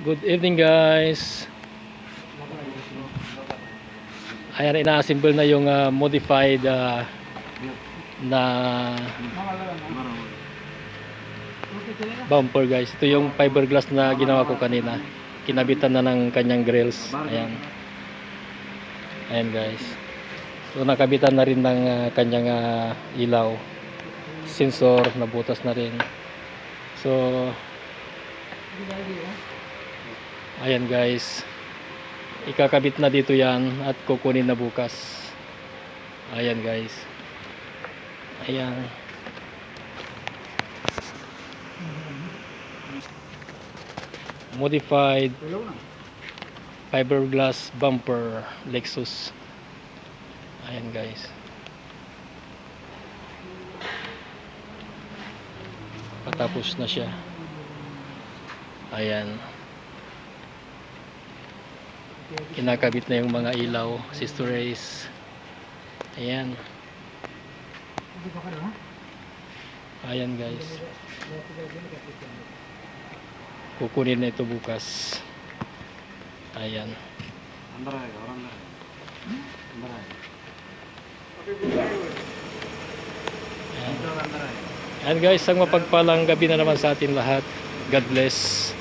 Good evening guys. Ayan, ina-assemble na yung modified na bumper guys. Ito yung fiberglass na ginawa ko kanina. Kinabitan na ng kanyang grills. Ayan. Ayan guys. So nakabitan na rin ng kanyang ilaw. Sensor nabutas na rin. So ayan guys, ikakabit na dito yan at kukunin na bukas. Ayan guys, ayan. Modified fiberglass bumper Lexus. Ayan guys, patapos na siya. Ayan, kinakabit na yung mga ilaw, sister race. Ayan. Ayan guys, kukunin na ito bukas. Ayan. Ayan guys, ang mapagpalang gabi na naman sa atin lahat. God bless.